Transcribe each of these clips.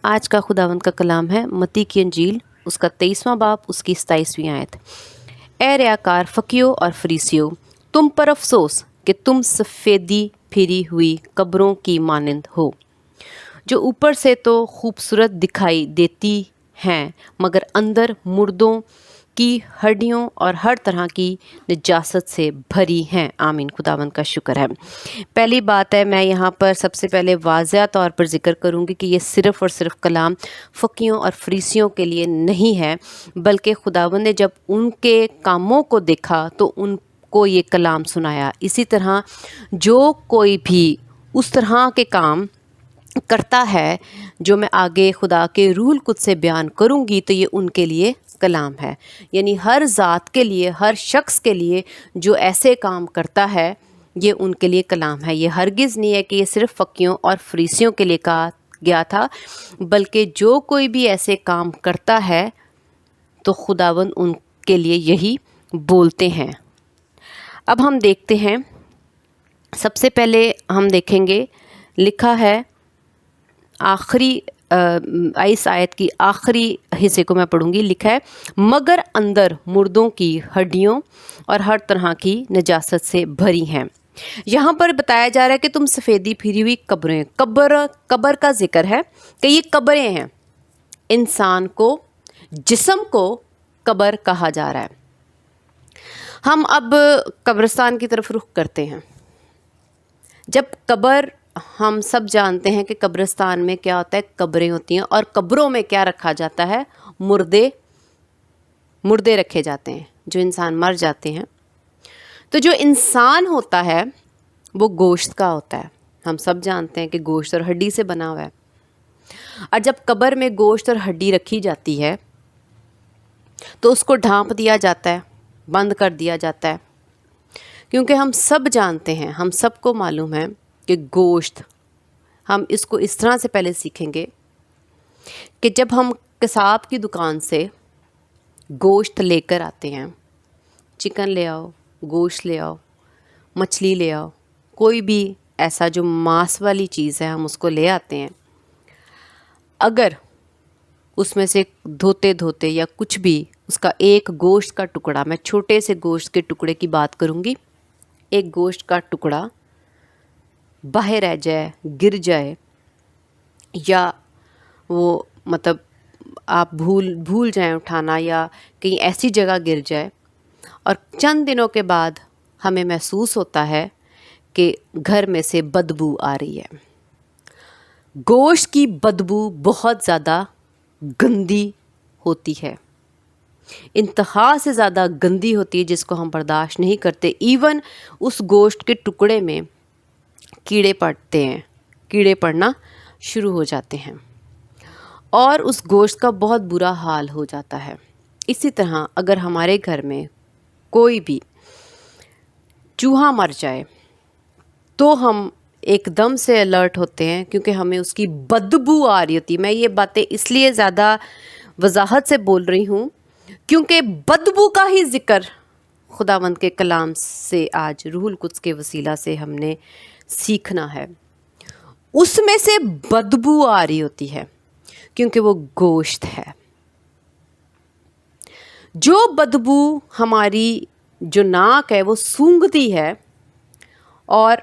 آج کا خداوند کا کلام ہے متی کی انجیل، اس کا 23واں باب، اس کی 27ویں آیت۔ اے ریاکار فقیوں اور فریسیوں، تم پر افسوس کہ تم سفیدی پھری ہوئی قبروں کی مانند ہو، جو اوپر سے تو خوبصورت دکھائی دیتی ہیں مگر اندر مردوں کی ہڈیوں اور ہر طرح کی نجاست سے بھری ہیں۔ آمین۔ خداوند کا شکر ہے۔ پہلی بات ہے، میں یہاں پر سب سے پہلے واضح طور پر ذکر کروں گی کہ یہ صرف اور صرف کلام فقیوں اور فریسیوں کے لیے نہیں ہے، بلکہ خداوند نے جب ان کے کاموں کو دیکھا تو ان کو یہ کلام سنایا۔ اسی طرح جو کوئی بھی اس طرح کے کام کرتا ہے جو میں آگے خدا کے روح القدس سے بیان کروں گی تو یہ ان کے لیے کلام ہے، یعنی ہر ذات کے لیے، ہر شخص کے لیے جو ایسے کام کرتا ہے یہ ان کے لیے کلام ہے۔ یہ ہرگز نہیں ہے کہ یہ صرف فقیوں اور فریسیوں کے لیے کہا گیا تھا، بلکہ جو کوئی بھی ایسے کام کرتا ہے تو خداوند ان کے لیے یہی بولتے ہیں۔ اب ہم دیکھتے ہیں، سب سے پہلے ہم دیکھیں گے، لکھا ہے آخری اس آیت کی آخری حصے کو میں پڑھوں گی۔ لکھا ہے مگر اندر مردوں کی ہڈیوں اور ہر طرح کی نجاست سے بھری ہیں۔ یہاں پر بتایا جا رہا ہے کہ تم سفیدی پھری ہوئی قبریں، قبر کا ذکر ہے کہ یہ قبریں ہیں، انسان کو، جسم کو قبر کہا جا رہا ہے۔ ہم اب قبرستان کی طرف رخ کرتے ہیں۔ جب قبر، ہم سب جانتے ہیں کہ قبرستان میں کیا ہوتا ہے، قبریں ہوتی ہیں، اور قبروں میں کیا رکھا جاتا ہے، مردے رکھے جاتے ہیں، جو انسان مر جاتے ہیں۔ تو جو انسان ہوتا ہے وہ گوشت کا ہوتا ہے، ہم سب جانتے ہیں کہ گوشت اور ہڈی سے بنا ہوا ہے۔ اور جب قبر میں گوشت اور ہڈی رکھی جاتی ہے تو اس کو ڈھانپ دیا جاتا ہے، بند کر دیا جاتا ہے، کیونکہ ہم سب جانتے ہیں، ہم سب کو معلوم ہے کہ گوشت، ہم اس کو اس طرح سے پہلے سیکھیں گے کہ جب ہم کساب کی دکان سے گوشت لے کر آتے ہیں، چکن لے آؤ، گوشت لے آؤ، مچھلی لے آؤ، کوئی بھی ایسا جو ماس والی چیز ہے ہم اس کو لے آتے ہیں، اگر اس میں سے دھوتے یا کچھ بھی اس کا ایک گوشت کا ٹکڑا، میں چھوٹے سے گوشت کے ٹکڑے کی بات کروں گی، ایک گوشت کا ٹکڑا باہر رہ جائے، گر جائے، یا وہ مطلب آپ بھول جائیں اٹھانا، یا کہیں ایسی جگہ گر جائے، اور چند دنوں کے بعد ہمیں محسوس ہوتا ہے کہ گھر میں سے بدبو آ رہی ہے۔ گوشت کی بدبو بہت زیادہ گندی ہوتی ہے، انتہا سے زیادہ گندی ہوتی ہے، جس کو ہم برداشت نہیں کرتے۔ ایون اس گوشت کے ٹکڑے میں کیڑے پڑتے ہیں، کیڑے پڑنا شروع ہو جاتے ہیں، اور اس گوشت کا بہت برا حال ہو جاتا ہے۔ اسی طرح اگر ہمارے گھر میں کوئی بھی چوہا مر جائے تو ہم ایک دم سے الرٹ ہوتے ہیں، کیونکہ ہمیں اس کی بدبو آ رہی ہوتی ہے۔ میں یہ باتیں اس لیے زیادہ وضاحت سے بول رہی ہوں کیونکہ بدبو کا ہی ذکر خداوند کے کلام سے آج روح القدس کے وسیلہ سے ہم نے سیکھنا ہے۔ اس میں سے بدبو آ رہی ہوتی ہے کیونکہ وہ گوشت ہے۔ جو بدبو ہماری جو ناک ہے وہ سونگھتی ہے، اور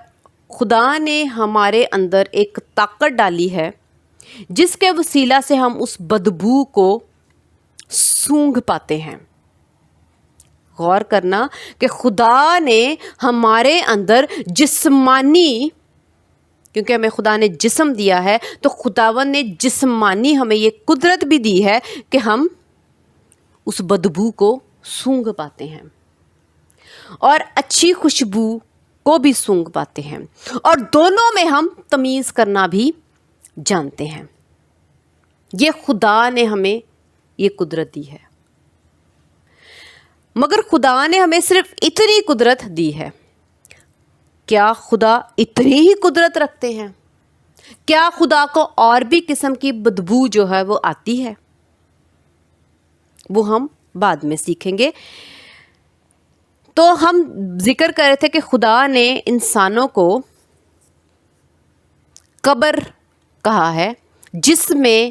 خدا نے ہمارے اندر ایک طاقت ڈالی ہے جس کے وسیلہ سے ہم اس بدبو کو سونگھ پاتے ہیں۔ غور کرنا کہ خدا نے ہمارے اندر جسمانی، کیونکہ ہمیں خدا نے جسم دیا ہے تو خداوند نے جسمانی ہمیں یہ قدرت بھی دی ہے کہ ہم اس بدبو کو سونگھ پاتے ہیں، اور اچھی خوشبو کو بھی سونگھ پاتے ہیں، اور دونوں میں ہم تمیز کرنا بھی جانتے ہیں۔ یہ خدا نے ہمیں یہ قدرت دی ہے، مگر خدا نے ہمیں صرف اتنی قدرت دی ہے۔ کیا خدا اتنی ہی قدرت رکھتے ہیں؟ کیا خدا کو اور بھی قسم کی بدبو جو ہے وہ آتی ہے؟ وہ ہم بعد میں سیکھیں گے۔ تو ہم ذکر کر رہے تھے کہ خدا نے انسانوں کو قبر کہا ہے جس میں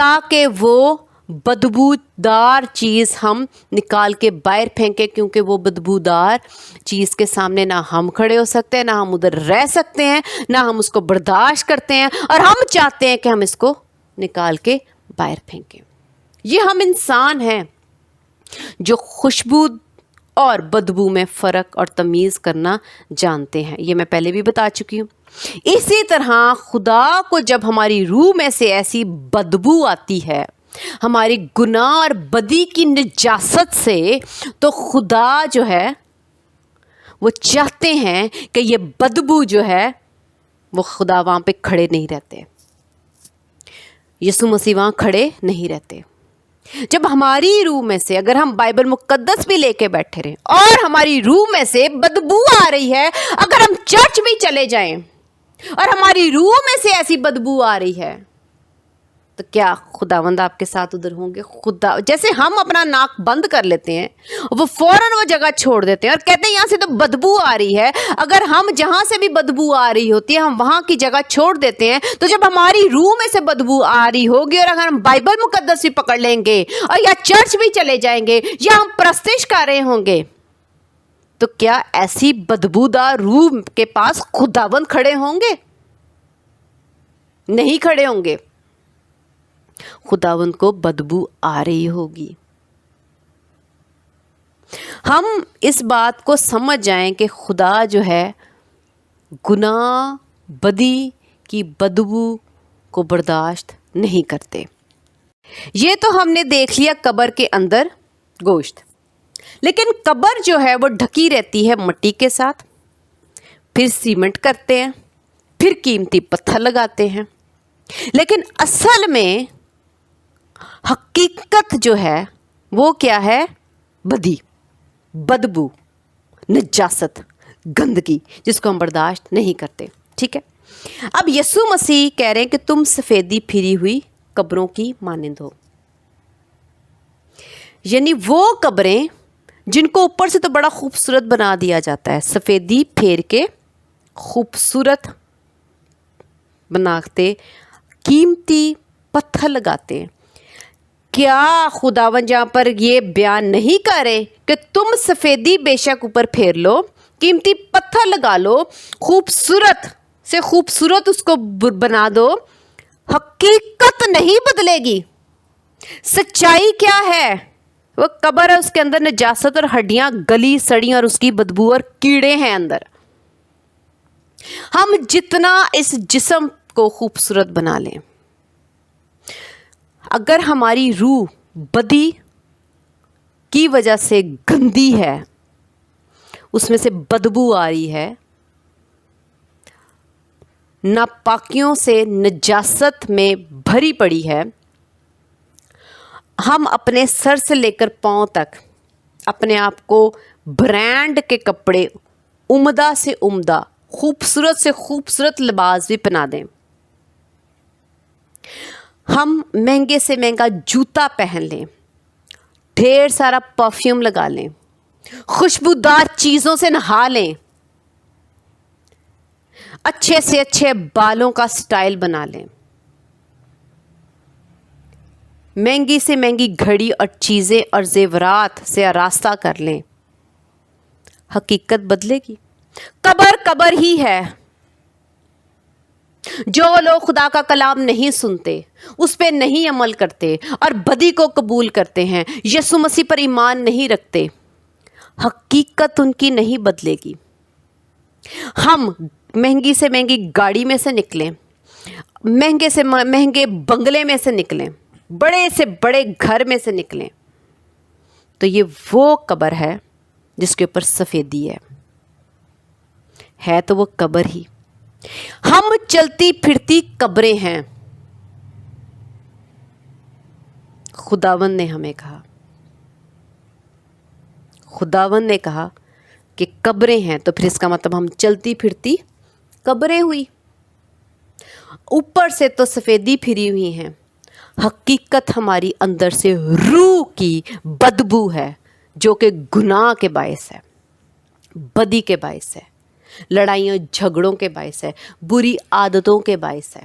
تاکہ وہ بدبودار چیز ہم نکال کے باہر پھینکے، کیونکہ وہ بدبودار چیز کے سامنے نہ ہم کھڑے ہو سکتے ہیں، نہ ہم ادھر رہ سکتے ہیں، نہ ہم اس کو برداشت کرتے ہیں، اور ہم چاہتے ہیں کہ ہم اس کو نکال کے باہر پھینکیں۔ یہ ہم انسان ہیں جو خوشبو اور بدبو میں فرق اور تمیز کرنا جانتے ہیں، یہ میں پہلے بھی بتا چکی ہوں۔ اسی طرح خدا کو جب ہماری روح میں سے ایسی بدبو آتی ہے، ہماری گناہ اور بدی کی نجاست سے، تو خدا جو ہے وہ چاہتے ہیں کہ یہ بدبو جو ہے وہ خدا وہاں پہ کھڑے نہیں رہتے، یسوع مسیح وہاں کھڑے نہیں رہتے۔ جب ہماری روح میں سے، اگر ہم بائبل مقدس بھی لے کے بیٹھے رہیں اور ہماری روح میں سے بدبو آ رہی ہے، اگر ہم چرچ بھی چلے جائیں اور ہماری روح میں سے ایسی بدبو آ رہی ہے، تو کیا خداوند آپ کے ساتھ ادھر ہوں گے؟ خدا جیسے ہم اپنا ناک بند کر لیتے ہیں، وہ فوراً وہ جگہ چھوڑ دیتے ہیں اور کہتے ہیں یہاں سے تو بدبو آ رہی ہے۔ اگر ہم جہاں سے بھی بدبو آ رہی ہوتی ہے ہم وہاں کی جگہ چھوڑ دیتے ہیں، تو جب ہماری روح میں سے بدبو آ رہی ہوگی اور اگر ہم بائبل مقدس بھی پکڑ لیں گے اور یا چرچ بھی چلے جائیں گے یا ہم پرستش کر رہے ہوں گے، تو کیا ایسی بدبودار روح کے پاس خداوند کھڑے ہوں گے؟ نہیں کھڑے ہوں گے۔ خداوند کو بدبو آ رہی ہوگی۔ ہم اس بات کو سمجھ جائیں کہ خدا جو ہے گناہ بدی کی بدبو کو برداشت نہیں کرتے۔ یہ تو ہم نے دیکھ لیا قبر کے اندر گوشت، لیکن قبر جو ہے وہ ڈھکی رہتی ہے مٹی کے ساتھ، پھر سیمنٹ کرتے ہیں، پھر قیمتی پتھر لگاتے ہیں، لیکن اصل میں حقیقت جو ہے وہ کیا ہے؟ بدی، بدبو، نجاست، گندگی، جس کو ہم برداشت نہیں کرتے۔ ٹھیک ہے، اب یسوع مسیح کہہ رہے ہیں کہ تم سفیدی پھری ہوئی قبروں کی مانند ہو، یعنی وہ قبریں جن کو اوپر سے تو بڑا خوبصورت بنا دیا جاتا ہے، سفیدی پھیر کے خوبصورت بناتے، قیمتی پتھر لگاتے ہیں۔ کیا خداوند جہاں پر یہ بیان نہیں کرے کہ تم سفیدی بے شک اوپر پھیر لو، قیمتی پتھر لگا لو، خوبصورت سے خوبصورت اس کو بنا دو، حقیقت نہیں بدلے گی؟ سچائی کیا ہے؟ وہ قبر ہے، اس کے اندر نجاست اور ہڈیاں گلی سڑی اور اس کی بدبو اور کیڑے ہیں اندر۔ ہم جتنا اس جسم کو خوبصورت بنا لیں، اگر ہماری روح بدی کی وجہ سے گندی ہے، اس میں سے بدبو آ رہی ہے، ناپاکیوں سے نجاست میں بھری پڑی ہے، ہم اپنے سر سے لے کر پاؤں تک اپنے آپ کو برانڈ کے کپڑے، عمدہ سے عمدہ، خوبصورت سے خوبصورت لباس بھی پہنا دیں، ہم مہنگے سے مہنگا جوتا پہن لیں، ڈھیر سارا پرفیوم لگا لیں، خوشبودار چیزوں سے نہا لیں، اچھے سے اچھے بالوں کا سٹائل بنا لیں، مہنگی سے مہنگی گھڑی اور چیزیں اور زیورات سے آراستہ کر لیں، حقیقت بدلے گی؟ قبر قبر ہی ہے۔ جو لوگ خدا کا کلام نہیں سنتے، اس پہ نہیں عمل کرتے اور بدی کو قبول کرتے ہیں، یسوع مسیح پر ایمان نہیں رکھتے، حقیقت ان کی نہیں بدلے گی۔ ہم مہنگی سے مہنگی گاڑی میں سے نکلیں، مہنگے سے مہنگے بنگلے میں سے نکلیں، بڑے سے بڑے گھر میں سے نکلیں، تو یہ وہ قبر ہے جس کے اوپر سفیدی ہے تو وہ قبر ہی۔ ہم چلتی پھرتی قبریں ہیں۔ خداوند نے ہمیں کہا، خداوند نے کہا کہ قبریں ہیں، تو پھر اس کا مطلب ہم چلتی پھرتی قبریں ہوئی۔ اوپر سے تو سفیدی پھری ہوئی ہیں، حقیقت ہماری اندر سے روح کی بدبو ہے، جو کہ گناہ کے باعث ہے، بدی کے باعث ہے، لڑائیوں جھگڑوں کے باعث ہے، بری عادتوں کے باعث ہے۔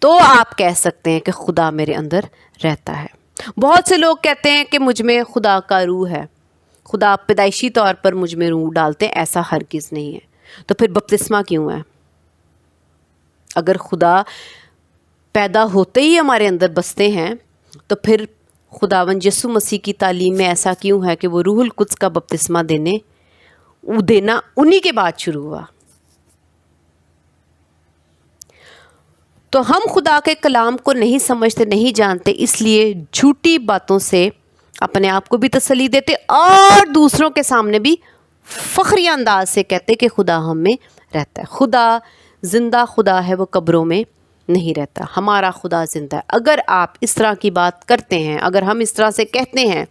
تو آپ کہہ سکتے ہیں کہ خدا میرے اندر رہتا ہے۔ بہت سے لوگ کہتے ہیں کہ مجھ میں خدا کا روح ہے، خدا پیدائشی طور پر مجھ میں روح ڈالتے ہیں، ایسا ہرگز نہیں ہے۔ تو پھر بپتسمہ کیوں ہے؟ اگر خدا پیدا ہوتے ہی ہمارے اندر بستے ہیں تو پھر خداوند یسوع مسیح کی تعلیم میں ایسا کیوں ہے کہ وہ روح القدس کا بپتسمہ دینا انہی کے بعد شروع ہوا؟ تو ہم خدا کے کلام کو نہیں سمجھتے، نہیں جانتے، اس لیے جھوٹی باتوں سے اپنے آپ کو بھی تسلی دیتے اور دوسروں کے سامنے بھی فخری انداز سے کہتے کہ خدا ہم میں رہتا ہے۔ خدا زندہ خدا ہے، وہ قبروں میں نہیں رہتا، ہمارا خدا زندہ ہے۔ اگر آپ اس طرح کی بات کرتے ہیں، اگر ہم اس طرح سے کہتے ہیں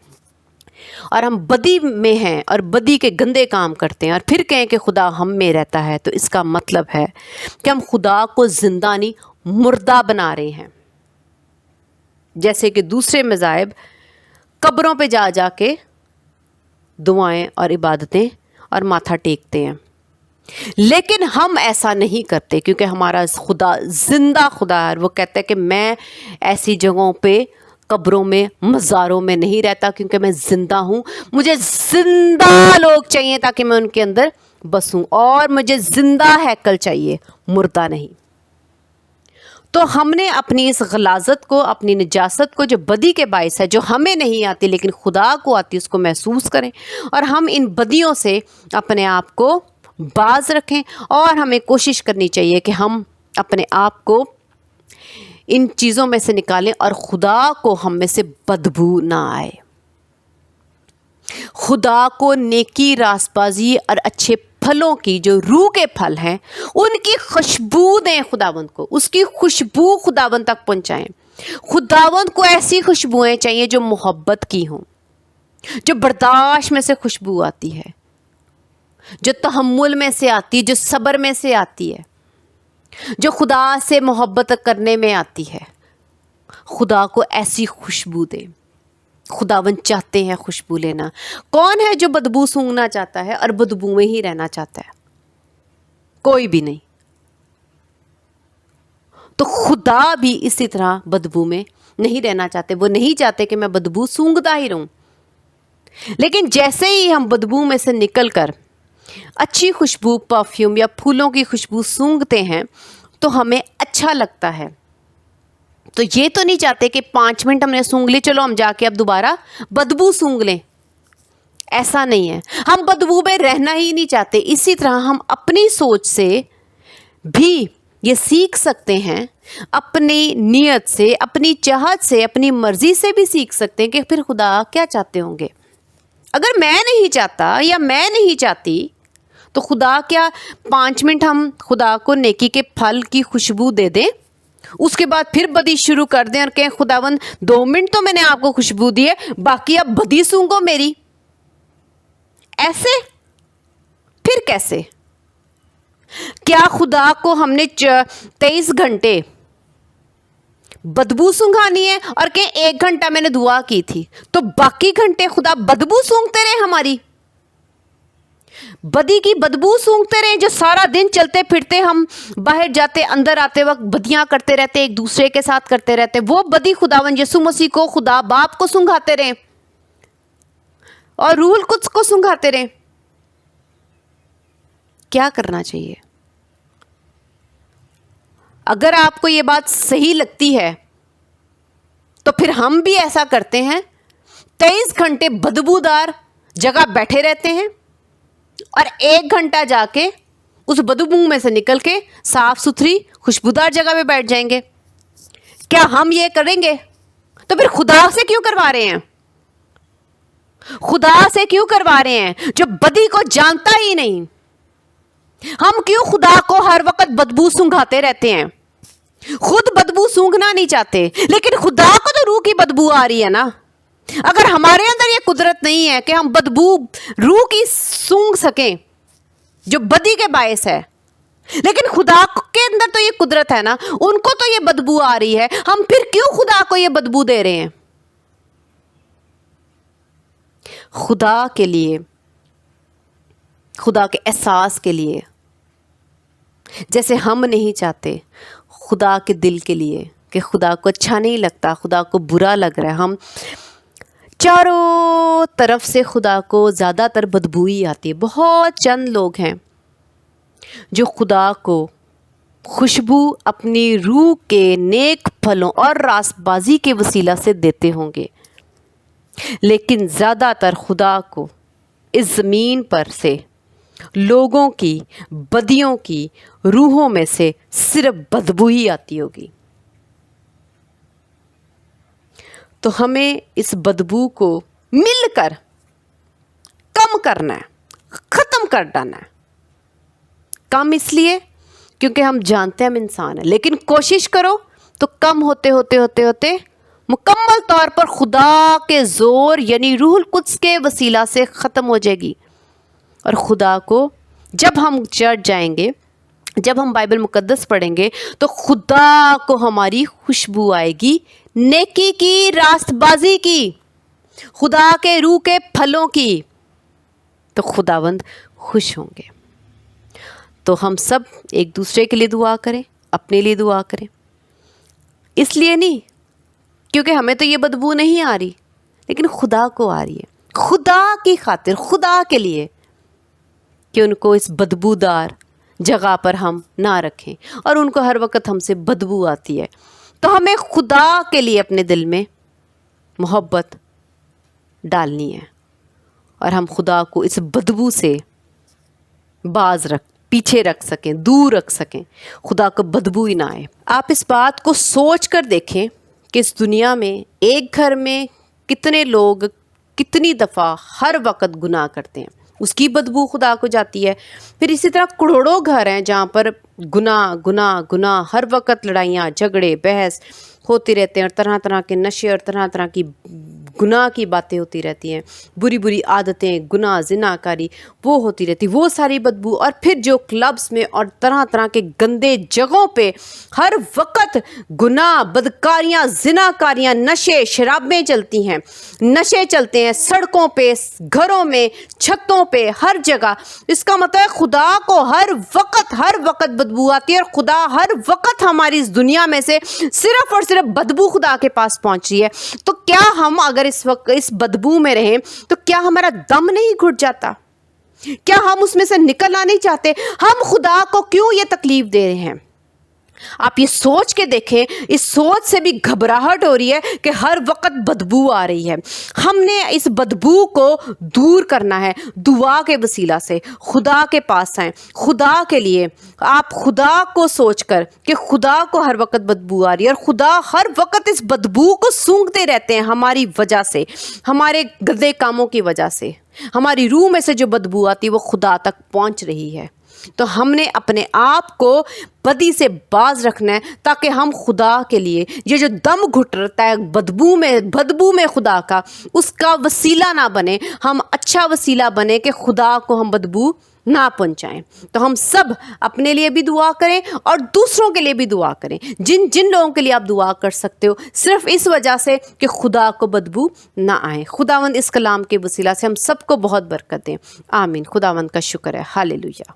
اور ہم بدی میں ہیں اور بدی کے گندے کام کرتے ہیں اور پھر کہیں کہ خدا ہم میں رہتا ہے، تو اس کا مطلب ہے کہ ہم خدا کو زندہ نہیں مردہ بنا رہے ہیں۔ جیسے کہ دوسرے مذاہب قبروں پہ جا جا کے دعائیں اور عبادتیں اور ماتھا ٹیکتے ہیں، لیکن ہم ایسا نہیں کرتے کیونکہ ہمارا خدا زندہ خدا ہے۔ وہ کہتا ہے کہ میں ایسی جگہوں پہ قبروں میں مزاروں میں نہیں رہتا کیونکہ میں زندہ ہوں، مجھے زندہ لوگ چاہیے تاکہ میں ان کے اندر بسوں، اور مجھے زندہ ہیکل چاہیے، مردہ نہیں۔ تو ہم نے اپنی اس غلاظت کو، اپنی نجاست کو جو بدی کے باعث ہے، جو ہمیں نہیں آتی لیکن خدا کو آتی، اس کو محسوس کریں اور ہم ان بدیوں سے اپنے آپ کو باز رکھیں، اور ہمیں کوشش کرنی چاہیے کہ ہم اپنے آپ کو ان چیزوں میں سے نکالیں اور خدا کو ہم میں سے بدبو نہ آئے۔ خدا کو نیکی، راست بازی اور اچھے پھلوں کی، جو روح کے پھل ہیں، ان کی خوشبو دیں خداوند کو، اس کی خوشبو خداوند تک پہنچائیں۔ خداوند کو ایسی خوشبوئیں چاہیے جو محبت کی ہوں، جو برداشت میں سے خوشبو آتی ہے، جو تحمل میں سے آتی ہے، جو صبر میں سے آتی ہے، جو خدا سے محبت کرنے میں آتی ہے۔ خدا کو ایسی خوشبو دے۔ خداوند چاہتے ہیں خوشبو لینا۔ کون ہے جو بدبو سونگنا چاہتا ہے اور بدبو میں ہی رہنا چاہتا ہے؟ کوئی بھی نہیں۔ تو خدا بھی اسی طرح بدبو میں نہیں رہنا چاہتے، وہ نہیں چاہتے کہ میں بدبو سونگتا ہی رہوں۔ لیکن جیسے ہی ہم بدبو میں سے نکل کر اچھی خوشبو، پرفیوم یا پھولوں کی خوشبو سونگھتے ہیں تو ہمیں اچھا لگتا ہے۔ تو یہ تو نہیں چاہتے کہ 5 منٹ ہم نے سونگھ لی، چلو ہم جا کے اب دوبارہ بدبو سونگھ لیں، ایسا نہیں ہے۔ ہم بدبو میں رہنا ہی نہیں چاہتے۔ اسی طرح ہم اپنی سوچ سے بھی یہ سیکھ سکتے ہیں، اپنی نیت سے، اپنی چاہت سے، اپنی مرضی سے بھی سیکھ سکتے ہیں کہ پھر خدا کیا چاہتے ہوں گے۔ اگر میں نہیں چاہتا یا میں نہیں چاہتی تو خدا کیا 5 منٹ ہم خدا کو نیکی کے پھل کی خوشبو دے دیں، اس کے بعد پھر بدی شروع کر دیں اور کہیں خداوند 2 منٹ تو میں نے آپ کو خوشبو دی ہے، باقی اب بدی سونگو میری؟ ایسے پھر کیسے؟ کیا خدا کو ہم نے 23 گھنٹے بدبو سونگھانی ہے اور کہ 1 گھنٹہ میں نے دعا کی تھی تو باقی گھنٹے خدا بدبو سونگتے رہے ہماری؟ بدی کی بدبو سونگتے رہے، جو سارا دن چلتے پھرتے ہم باہر جاتے اندر آتے وقت بدیاں کرتے رہتے، ایک دوسرے کے ساتھ کرتے رہتے، وہ بدی خداوند یسوع مسیح کو، خدا باپ کو سونگھاتے رہے اور روح القدس کو سونگھاتے رہے؟ کیا کرنا چاہیے؟ اگر آپ کو یہ بات صحیح لگتی ہے تو پھر ہم بھی ایسا کرتے ہیں، 23 گھنٹے بدبودار جگہ بیٹھے رہتے ہیں اور 1 گھنٹہ جا کے اس بدبو میں سے نکل کے صاف ستھری خوشبودار جگہ پہ بیٹھ جائیں گے۔ کیا ہم یہ کریں گے؟ تو پھر خدا سے کیوں کروا رہے ہیں؟ خدا سے کیوں کروا رہے ہیں جو بدی کو جانتا ہی نہیں؟ ہم کیوں خدا کو ہر وقت بدبو سونگھاتے رہتے ہیں؟ خود بدبو سونگھنا نہیں چاہتے، لیکن خدا کو تو روح کی بدبو آ رہی ہے نا۔ اگر ہمارے اندر یہ قدرت نہیں ہے کہ ہم بدبو روح کی سونگھ سکیں جو بدی کے باعث ہے، لیکن خدا کے اندر تو یہ قدرت ہے نا، ان کو تو یہ بدبو آ رہی ہے، ہم پھر کیوں خدا کو یہ بدبو دے رہے ہیں؟ خدا کے لیے، خدا کے احساس کے لیے، جیسے ہم نہیں چاہتے خدا کے دل کے لیے کہ خدا کو اچھا نہیں لگتا, خدا کو برا لگ رہا ہے. ہم چاروں طرف سے خدا کو زیادہ تر بدبو ہی آتی ہے. بہت چند لوگ ہیں جو خدا کو خوشبو اپنی روح کے نیک پھلوں اور راست بازی کے وسیلہ سے دیتے ہوں گے, لیکن زیادہ تر خدا کو اس زمین پر سے لوگوں کی بدیوں کی روحوں میں سے صرف بدبو ہی آتی ہوگی. تو ہمیں اس بدبو کو مل کر کم کرنا ہے, ختم کر ڈالنا ہے. کم اس لیے کیونکہ ہم جانتے ہیں ہم انسان ہیں, لیکن کوشش کرو تو کم ہوتے ہوتے ہوتے ہوتے مکمل طور پر خدا کے زور یعنی روح القدس کے وسیلہ سے ختم ہو جائے گی. اور خدا کو جب ہم چرچ جائیں گے, جب ہم بائبل مقدس پڑھیں گے تو خدا کو ہماری خوشبو آئے گی, نیکی کی, راست بازی کی, خدا کے روح کے پھلوں کی. تو خداوند خوش ہوں گے. تو ہم سب ایک دوسرے کے لیے دعا کریں, اپنے لیے دعا کریں. اس لیے نہیں کیونکہ ہمیں تو یہ بدبو نہیں آ رہی, لیکن خدا کو آ رہی ہے, خدا کی خاطر, خدا کے لیے, کہ ان کو اس بدبودار جگہ پر ہم نہ رکھیں اور ان کو ہر وقت ہم سے بدبو آتی ہے. تو ہمیں خدا کے لیے اپنے دل میں محبت ڈالنی ہے اور ہم خدا کو اس بدبو سے پیچھے رکھ سکیں, دور رکھ سکیں, خدا کو بدبو ہی نہ آئے. آپ اس بات کو سوچ کر دیکھیں کہ اس دنیا میں ایک گھر میں کتنے لوگ کتنی دفعہ ہر وقت گناہ کرتے ہیں, اس کی بدبو خدا کو جاتی ہے. پھر اسی طرح کروڑوں گھر ہیں جہاں پر گناہ گناہ گناہ, ہر وقت لڑائیاں جھگڑے بحث ہوتے رہتے ہیں, اور طرح طرح کے نشے اور طرح طرح کی گناہ کی باتیں ہوتی رہتی ہیں, بری بری عادتیں, گناہ, زنا کاری وہ ہوتی رہتی, وہ ساری بدبو. اور پھر جو کلبز میں اور طرح طرح کے گندے جگہوں پہ ہر وقت گناہ, بدکاریاں, زنا کاریاں, نشے, شرابیں چلتی ہیں, نشے چلتے ہیں سڑکوں پہ, گھروں میں, چھتوں پہ, ہر جگہ. اس کا مطلب ہے خدا کو ہر وقت بدبو آتی ہے, اور خدا ہر وقت ہماری اس دنیا میں سے صرف اور صرف بدبو خدا کے پاس پہنچ رہی ہے. تو کیا ہم اگر اس وقت اس بدبو میں رہیں تو کیا ہمارا دم نہیں گھٹ جاتا؟ کیا ہم اس میں سے نکلنا نہیں چاہتے؟ ہم خدا کو کیوں یہ تکلیف دے رہے ہیں؟ آپ یہ سوچ کے دیکھیں, اس سوچ سے بھی گھبراہٹ ہو رہی ہے کہ ہر وقت بدبو آ رہی ہے. ہم نے اس بدبو کو دور کرنا ہے دعا کے وسیلہ سے. خدا کے پاس آئیں, خدا کے لیے. آپ خدا کو سوچ کر کہ خدا کو ہر وقت بدبو آ رہی ہے, اور خدا ہر وقت اس بدبو کو سونگھتے رہتے ہیں ہماری وجہ سے, ہمارے گندے کاموں کی وجہ سے. ہماری روح میں سے جو بدبو آتی ہے وہ خدا تک پہنچ رہی ہے. تو ہم نے اپنے آپ کو بدی سے باز رکھنا ہے تاکہ ہم خدا کے لیے یہ جو دم گھٹ رہتا ہے بدبو میں خدا کا, اس کا وسیلہ نہ بنے, ہم اچھا وسیلہ بنے کہ خدا کو ہم بدبو نہ پہنچائیں. تو ہم سب اپنے لیے بھی دعا کریں اور دوسروں کے لیے بھی دعا کریں. جن لوگوں کے لیے آپ دعا کر سکتے ہو صرف اس وجہ سے کہ خدا کو بدبو نہ آئے. خداوند اس کلام کے وسیلہ سے ہم سب کو بہت برکت دیں. آمین. خداوند کا شکر ہے. ہاللیلویہ.